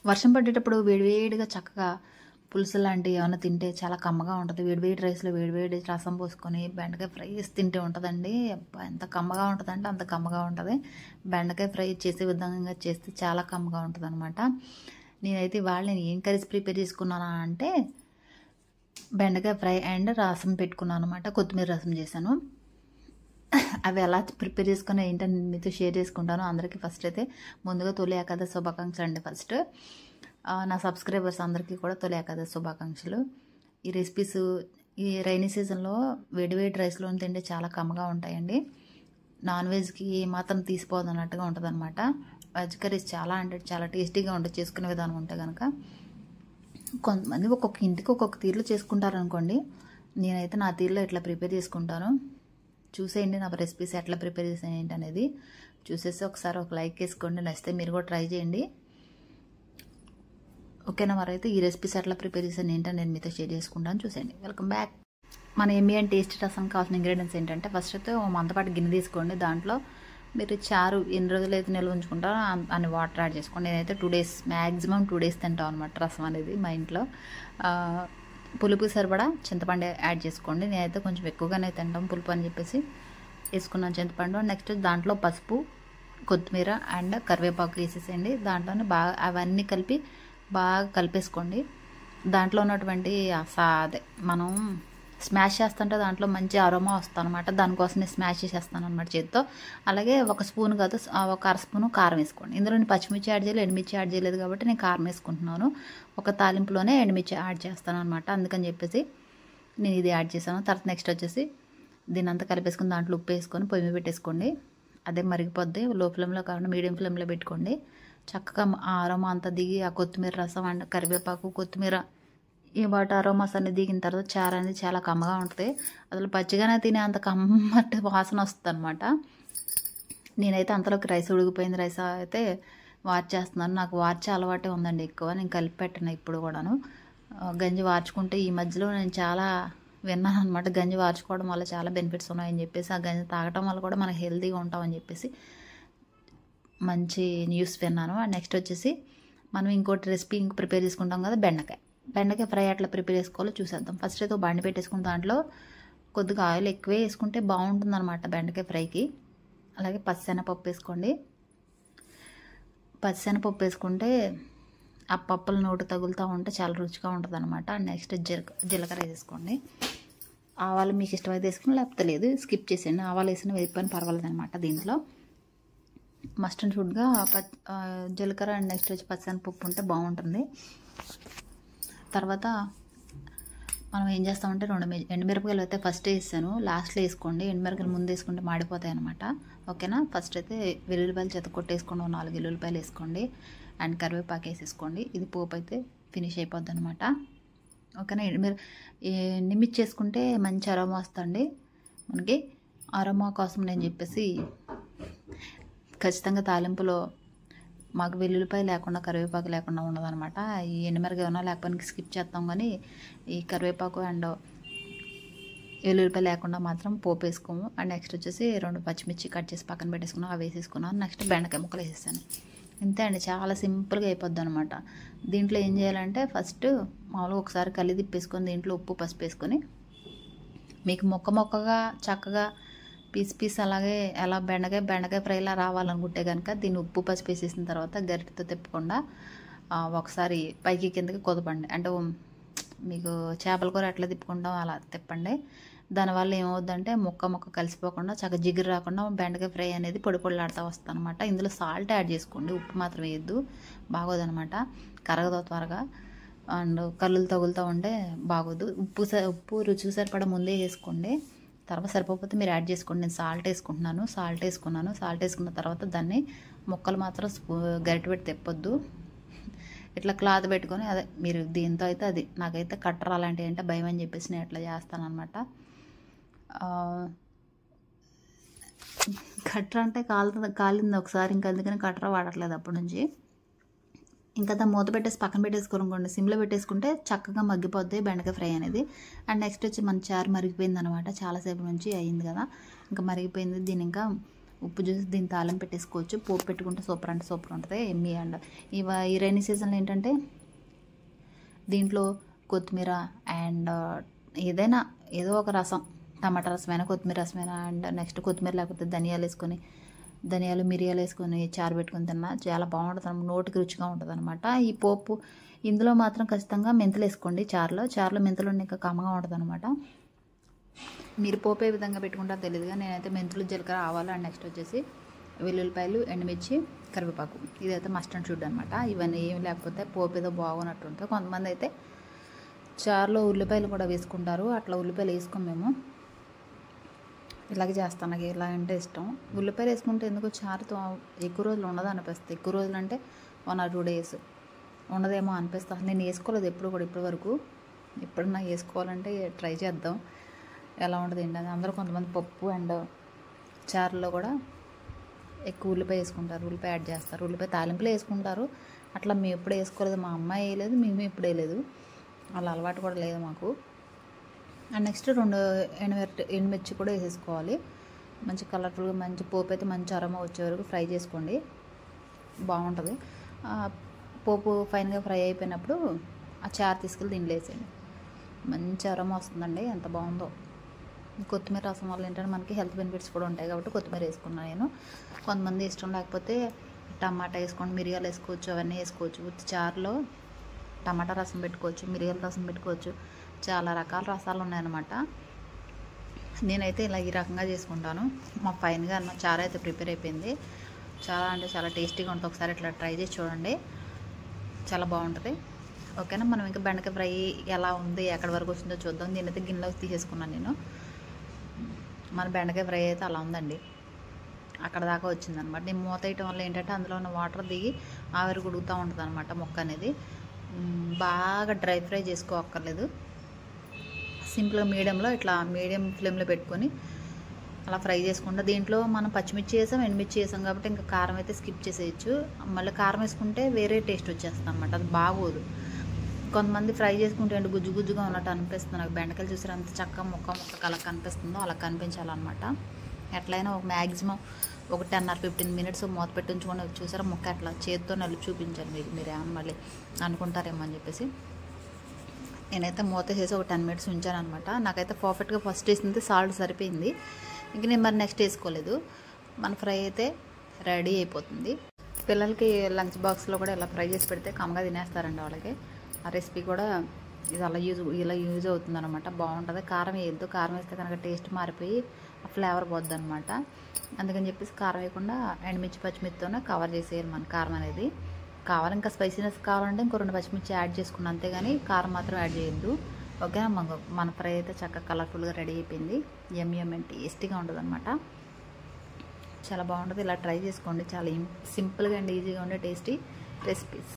వర్షం పడేటప్పుడు వేడివేడిగా చక్కగా పులుసు లాంటివి ఏమైనా తింటే చాలా కమ్మగా ఉంటుంది. వేడివేడి రైస్లో వేడివేడి రసం పోసుకొని బెండకాయ ఫ్రై చేసి తింటే ఉంటుందండి. అబ్బా ఎంత కమ్మగా ఉంటుందంటే అంత కమ్మగా ఉంటుంది. బెండకాయ ఫ్రై చేసే విధంగా చేస్తే చాలా కమ్మగా ఉంటుంది అనమాట. నేనైతే ఇవాళ నేను ఏం కర్రీస్ ప్రిపేర్ చేసుకున్నానా అంటే బెండకాయ ఫ్రై అండ్ రసం పెట్టుకున్నాను అనమాట. కొత్తిమీర రసం చేశాను. అవి ఎలా ప్రిపేర్ చేసుకుని ఏంటని మీతో షేర్ చేసుకుంటాను. అందరికీ ఫస్ట్ అయితే ముందుగా తొలి ఏకాదశి శుభాకాంక్షలు అండి. ఫస్ట్ నా సబ్స్క్రైబర్స్ అందరికీ కూడా తొలి ఏకాదశి శుభాకాంక్షలు. ఈ రెసిపీస్ ఈ రైనీ సీజన్లో వేడివేడి రైస్లో తింటే చాలా కమ్మగా ఉంటాయండి. నాన్ వెజ్కి మాత్రం తీసిపోదు అన్నట్టుగా ఉంటుంది అనమాట. వెజ్ కర్రీస్ చాలా అంటే చాలా టేస్టీగా ఉంటుంది చేసుకునే విధానం ఉంటే కనుక. కొంతమంది ఒక్కొక్క ఇంటికి ఒక్కొక్క తీరులో చేసుకుంటారనుకోండి. నేనైతే నా తీరులో ఇట్లా ప్రిపేర్ చేసుకుంటాను. చూసేయండి నా రెసిపీస్ ఎట్లా ప్రిపేర్ చేసాను ఏంటి అనేది. చూసేసి ఒకసారి ఒక లైక్ వేసుకోండి. నచ్చితే మీరు కూడా ట్రై చేయండి. ఓకేనా? మరైతే ఈ రెసిపీస్ ఎట్లా ప్రిపేర్ చేసాను ఏంటని నేను మీతో షేర్ చేసుకుంటాను. చూసేయండి. Welcome back. మన ఎమ్మీ అండ్ టేస్టీ రసం కావాల్సిన ఇంగ్రీడియంట్స్ ఏంటంటే ఫస్ట్ అయితే ఓ మందపాటి గిన్నె తీసుకోండి. దాంట్లో మీరు చారు ఎన్ని రోజులు అయితే నిల్వ ఉంచుకుంటారో అన్ని వాటర్ యాడ్ చేసుకోండి. నేనైతే 2 days మ్యాక్సిమం 2 days తింటాం అనమాట రసం అనేది మా ఇంట్లో. పులుపు సరిపడా చింతపండు యాడ్ చేసుకోండి. నేనైతే కొంచెం ఎక్కువగానే తింటాం పులుపు అని చెప్పేసి వేసుకున్నాను చింతపండు. నెక్స్ట్ దాంట్లో పసుపు, కొత్తిమీర అండ్ కరివేపాకు వేసేసేయండి. దాంట్లోనే బాగా అవన్నీ కలిపి బాగా కలిపేసుకోండి. దాంట్లో ఉన్నటువంటి అదే మనం స్మాష్ చేస్తుంటే దాంట్లో మంచి అరోమా వస్తుంది అనమాట. దానికోసం నేను స్మాష్ చేసేస్తాను అనమాట చేతితో. అలాగే ఒక స్పూన్ కాదు ఒక అర స్పూను కారం వేసుకోండి. ఇందులో నేను పచ్చిమిర్చి యాడ్ చేయలేదు, ఎండుమిర్చి యాడ్ చేయలేదు కాబట్టి నేను కారం వేసుకుంటున్నాను. ఒక తాలింపులోనే ఎండుమిర్చి యాడ్ చేస్తాను అనమాట. అందుకని చెప్పేసి నేను ఇది యాడ్ చేశాను. తర్వాత నెక్స్ట్ వచ్చేసి దీని అంతా కలిపేసుకుని దాంట్లో ఉప్పు వేసుకొని పొయ్యి మీద పెట్టేసుకోండి. అదే మరిగిపోద్ది. లో ఫ్లేమ్లో కాకుండా మీడియం ఫ్లేమ్లో పెట్టుకోండి. చక్కగా ఆ అరోమా అంతా దిగి ఆ కొత్తిమీర రసం అండ్ కరివేపాకు కొత్తిమీర ఈ వాటి అరోమాస్ అన్ని దిగిన తర్వాత చారు అనేది చాలా కమ్మగా ఉంటుంది. అసలు పచ్చిగానే తినే అంత కమ్మటి వాసన వస్తుంది అనమాట. నేనైతే అంతలోకి రైస్ ఉడికిపోయింది. రైస్ అయితే వార్చేస్తున్నాను. నాకు వార్చే అలవాటే ఉందండి ఎక్కువ. నేను కలిపి పెట్టను ఇప్పుడు కూడాను. గంజి వార్చుకుంటే ఈ మధ్యలో నేను చాలా విన్నాను అనమాట. గంజి వార్చుకోవడం వల్ల చాలా బెనిఫిట్స్ ఉన్నాయని చెప్పేసి, ఆ గంజి తాగటం వల్ల కూడా మనకు హెల్తీగా ఉంటామని చెప్పేసి మంచి న్యూస్ విన్నాను. అండ్ నెక్స్ట్ వచ్చేసి మనం ఇంకోటి రెసిపీ ప్రిపేర్ చేసుకుంటాం కదా, బెండకాయ ఫ్రై అట్లా ప్రిపేర్ చేసుకోవాలో చూసేద్దాం. ఫస్ట్ అయితే బండి పెట్టేసుకుని దాంట్లో కొద్దిగా ఆయిల్ ఎక్కువే వేసుకుంటే బాగుంటుంది అనమాట బెండకాయ ఫ్రైకి. అలాగే పచ్చిశనగపప్పు వేసుకోండి. పచ్చిశనగపప్పు వేసుకుంటే ఆ పప్పులు నోటు తగులుతూ ఉంటే చాలా రుచిగా ఉంటుంది అనమాట. అండ్ నెక్స్ట్ జీలకర్ర వేసుకోండి. ఆవాలు మీకు ఇష్టమైతే వేసుకుని లేకపోతే లేదు, స్కిప్ చేసేయండి. ఆవాలు వేసిన వేపుకొని పర్వాలేదు అనమాట. దీంట్లో మస్ట్ అండ్ షుడ్గా జీలకర్ర అండ్ నెక్స్ట్ వచ్చి పచ్చిశనగపప్పు ఉంటే బాగుంటుంది. తర్వాత మనం ఏం చేస్తామంటే 2 ఎండుమిరపకాయలు అయితే ఫస్ట్ వేసాను, లాస్ట్లో వేసుకోండి. ఎండుమిరపకాయలు ముందు వేసుకుంటే మాడిపోతాయి అనమాట. ఓకేనా? ఫస్ట్ అయితే వెల్లుల్లిపాయలు చెత్త కొట్టేసుకోండి. 4 వెల్లుల్లిపాయలు వేసుకోండి అండ్ కరివేపాకు వేసేసుకోండి. ఇది పోపు అయితే ఫినిష్ అయిపోద్ది అనమాట. ఓకేనా? నిమ్మిచ్చి చేసుకుంటే మంచి అరోమా వస్తుంది మనకి. అరోమా కోసం నేను చెప్పేసి ఖచ్చితంగా తాలింపులో మాకు వెల్లుల్లిపాయ లేకుండా కరివేపాకు లేకుండా ఉండదన్నమాట. ఈ ఎండుమిరపకాయ ఉన్నా లేకపోతే స్కిప్ చేస్తాం, కానీ ఈ కరివేపాకు అండ్ వెల్లుల్లిపాయ లేకుండా మాత్రం పోపు వేసుకోము. అండ్ నెక్స్ట్ వచ్చేసి 2 పచ్చిమిర్చి కట్ చేసి పక్కన పెట్టేసుకున్నాం, అవి వేసేసుకున్నాను. నెక్స్ట్ బెండకాయ ముక్కలు వేసేసాను. ఇంతే అండి, చాలా సింపుల్గా అయిపోద్ది అనమాట. దీంట్లో ఏం చేయాలంటే ఫస్ట్ మామూలుగా ఒకసారి కలిగి తిప్పేసుకొని దీంట్లో ఉప్పు పసుపు వేసుకొని మీకు మొక్కగా చక్కగా పీస్ అలాగే ఎలా బెండకాయ ఫ్రైలా రావాలనుకుంటే కనుక దీన్ని ఉప్పు పసుపు వేసేసిన తర్వాత గరిటెతో తిప్పకుండా ఒకసారి పైకి కిందకి కుదపండి. అంటే మీకు చేపల కూర ఎట్లా తిప్పుకుంటాం అలా తిప్పండి. దానివల్ల ఏమవుద్దంటే మొక్క కలిసిపోకుండా చక్కగా జిగురు రాకుండా బెండకాయ ఫ్రై అనేది పొడి పొడిలాడుతూ వస్తుంది అనమాట. ఇందులో సాల్ట్ యాడ్ చేసుకోండి, ఉప్పు మాత్రం వేయద్దు, బాగోదనమాట, కరగదు త్వరగా. అండ్ కళ్ళు తగులుతూ ఉంటే బాగోదు. ఉప్పు రుచికి సరిపడా ముందే వేసుకోండి. తర్వాత సరిపోతే మీరు యాడ్ చేసుకోండి. నేను సాల్ట్ వేసుకున్నాను. సాల్ట్ వేసుకున్న తర్వాత దాన్ని ముక్కలు మాత్రం గరిటె పెట్టి తెప్పొద్దు. ఇట్లా క్లాత్ పెట్టుకొని అదే మీరు దీంతో అయితే అది నాకైతే కట్టర్ అలాంటివి అంటే భయం అని చెప్పేసి నేను ఇట్లా చేస్తాను అనమాట. కట్టర్ అంటే కాలింది ఒకసారి, ఇంకా అందుకని కట్టర్ వాడట్లేదు అప్పటి నుంచి. ఇంకా మూత పెట్టేసి పక్కన పెట్టేసుకోనుకోండి, సిమ్లో పెట్టేసుకుంటే చక్కగా మగ్గిపోద్ది బెండకాయ ఫ్రై అనేది. అండ్ నెక్స్ట్ వచ్చి మన చారు మరిగిపోయింది అనమాట. చాలాసేపు నుంచి అయ్యింది కదా, ఇంకా మరిగిపోయింది. దీన్ని ఇంకా ఉప్పు చూసి దీన్ని తాళం పెట్టేసుకోవచ్చు. పోపు పెట్టుకుంటే సూపర్ అంటే సూపర్ ఉంటుంది. ఎమ్మి అండ్ ఈ రైనీ సీజన్లో ఏంటంటే దీంట్లో కొత్తిమీర అండ్ ఏదైనా ఏదో ఒక రసం, టమాటా రసమైనా కొత్తిమీర రసమైనా అండ్ నెక్స్ట్ కొత్తిమీర లేకపోతే ధనియాలు మిరియాలు వేసుకొని చారు పెట్టుకుని తిన్నా చాలా బాగుంటుంది. నోటికి రుచిగా ఉంటుంది అనమాట. ఈ పోపు ఇందులో మాత్రం ఖచ్చితంగా మెంతులు వేసుకోండి. చారులో మెంతులు ఇంకా కమ్మగా ఉంటుంది అనమాట. మీరు పోపు ఏ విధంగా పెట్టుకుంటారో తెలియదుగా, నేనైతే మెంతులు, జీలకర్ర, ఆవాలు అండ్ నెక్స్ట్ వచ్చేసి వెల్లుల్లిపాయలు, ఎండుమిర్చి, కరివేపాకు, ఇదైతే మస్ట్ అండ్ షుడ్ అనమాట. ఇవన్నీ ఏమి లేకపోతే పోపు ఏదో బాగున్నట్టు ఉంటుంది. కొంతమంది అయితే చారులో ఉల్లిపాయలు కూడా వేసుకుంటారు. అట్లా ఉల్లిపాయలు వేసుకోం మేము. ఇలాగే చేస్తాను. నాకు ఇలా అంటే ఇష్టం. ఉల్లిపాయలు వేసుకుంటే ఎందుకు చారుతో ఎక్కువ రోజులు ఉండదు అనిపిస్తుంది. ఎక్కువ రోజులు అంటే 1 or 2 days ఉండదేమో అనిపిస్తుంది. నేను వేసుకోలేదు ఎప్పుడు కూడా ఇప్పటి వరకు. ఎప్పుడన్నా వేసుకోవాలంటే ట్రై చేద్దాం ఎలా ఉంటుంది ఏంటని. అందరూ కొంతమంది పప్పు అండ్ చారులో కూడా ఎక్కువ ఉల్లిపాయ వేసుకుంటారు, ఉల్లిపాయ యాడ్ చేస్తారు, ఉల్లిపాయ తాలింపులో వేసుకుంటారు. అట్లా మేము ఎప్పుడు వేసుకోలేదు. మా అమ్మాయి వేయలేదు, మేము ఎప్పుడు వేయలేదు. అలా అలవాటు కూడా లేదు మాకు. అండ్ నెక్స్ట్ 2 ఎండుమిర్చి కూడా వేసేసుకోవాలి. మంచి కలర్ఫుల్గా మంచి పోపు అయితే మంచి అరోమా వచ్చే వరకు ఫ్రై చేసుకోండి, బాగుంటుంది. పోపు ఫైన్గా ఫ్రై అయిపోయినప్పుడు ఆ చారు తీసుకెళ్ళి దీంట్లో వేసేయండి. మంచి అరోమా వస్తుందండి, ఎంత బాగుందో. కొత్తిమీర రసం వల్ల ఏంటంటే మనకి హెల్త్ బెనిఫిట్స్ కూడా ఉంటాయి కాబట్టి కొత్తిమీర వేసుకున్నాను నేను. కొంతమంది ఇష్టం లేకపోతే టమాటా వేసుకోండి, మిరియాలు వేసుకోవచ్చు, అవన్నీ వేసుకోవచ్చు. ఉత్తి చారులో టమాటా రసం పెట్టుకోవచ్చు, మిరియాల రసం పెట్టుకోవచ్చు. చాలా రకాల రసాలు ఉన్నాయన్నమాట. నేనైతే ఇలా ఈ రకంగా చేసుకుంటాను. మా ఫైన్గా చారు అయితే ప్రిపేర్ అయిపోయింది. చాలా అంటే చాలా టేస్టీగా ఉంటుంది. ఒకసారి ఇట్లా ట్రై చేసి చూడండి, చాలా బాగుంటుంది. ఓకేనా. మనం ఇంకా బెండకాయ ఫ్రై ఎలా ఉంది, ఎక్కడి వరకు వచ్చిందో చూద్దాం. నేనైతే గిన్నెలోకి తీసేసుకున్నాను నేను. మన బెండకాయ ఫ్రై అయితే అలా ఉందండి, అక్కడ దాకా వచ్చిందనమాట. నేను మూత వేయటం వల్ల ఏంటంటే అందులో ఉన్న వాటర్ దిగి ఆవిరి గుడుగుతూ ఉంటుంది అనమాట. ముక్క అనేది బాగా డ్రై ఫ్రై చేసుకోక్కర్లేదు. సింపుల్గా మీడియం ఫ్లేమ్లో పెట్టుకొని అలా ఫ్రై చేసుకుంటా. దీంట్లో మనం పచ్చిమిర్చి వేసాం, ఎండుమిర్చి వేసాం కాబట్టి ఇంకా కారం అయితే స్కిప్ చేసేయచ్చు. మళ్ళీ కారం వేసుకుంటే వేరే టేస్ట్ వచ్చేస్తుంది అనమాట, అది బాగోదు. కొంతమంది ఫ్రై చేసుకుంటే ఏంటి గుజ్జుగా ఉన్నట్టు అనిపిస్తుంది. నాకు బెండకాయలు చూసారు అంత చక్కగా ముక్క అలా కనిపిస్తుందో అలా కనిపించాలన్నమాట. ఎట్లయినా ఒక మ్యాక్సిమం ఒక 10 or 15 minutes మూత పెట్టి ఉంచుకొని చూసారా ముక్క అట్లా చేతితో నలిపి చూపించాను మీకు. మీరు ఏమన్నా మళ్ళీ అనుకుంటారేమో అని చెప్పేసి నేనైతే మూత చేసి ఒక 10 minutes ఉంచాను అనమాట. నాకైతే పర్ఫెక్ట్గా ఫస్ట్ వేసింది సాల్ట్ సరిపోయింది. ఇంక నేను మరి నెక్స్ట్ వేసుకోలేదు. మన ఫ్రై అయితే రెడీ అయిపోతుంది. పిల్లలకి లంచ్ బాక్స్లో కూడా ఇలా ఫ్రై చేసి పెడితే కమ్మగా తినేస్తారండి వాళ్ళకి. ఆ రెసిపీ కూడా ఇది ఇలా యూజ్ అవుతుంది అనమాట. బాగుంటుంది. కారం వేయద్దు, కారం వేస్తే కనుక టేస్ట్ మారిపోయి ఆ ఫ్లేవర్ పోద్ది అనమాట. అందుకని చెప్పేసి కారం వేయకుండా ఎండుమిర్చి పచ్చిమిర్చితోనే కవర్ చేసేయాలి మన కారం అనేది. కావాలి ఇంకా స్పైసీనెస్ కావాలంటే ఇంకో 2 పచ్చిమిర్చి యాడ్ చేసుకున్నాను, అంతేగాని కారం మాత్రం యాడ్ చేయొద్దు. ఓకేనా. మన ఫ్రై అయితే చక్కగా కలర్ఫుల్గా రెడీ అయిపోయింది. యమ్ అండ్ టేస్టీగా ఉంటుంది అనమాట. చాలా బాగుంటుంది. ఇలా ట్రై చేసుకోండి. చాలా సింపుల్గా అండ్ ఈజీగా ఉండే టేస్టీ రెసిపీస్.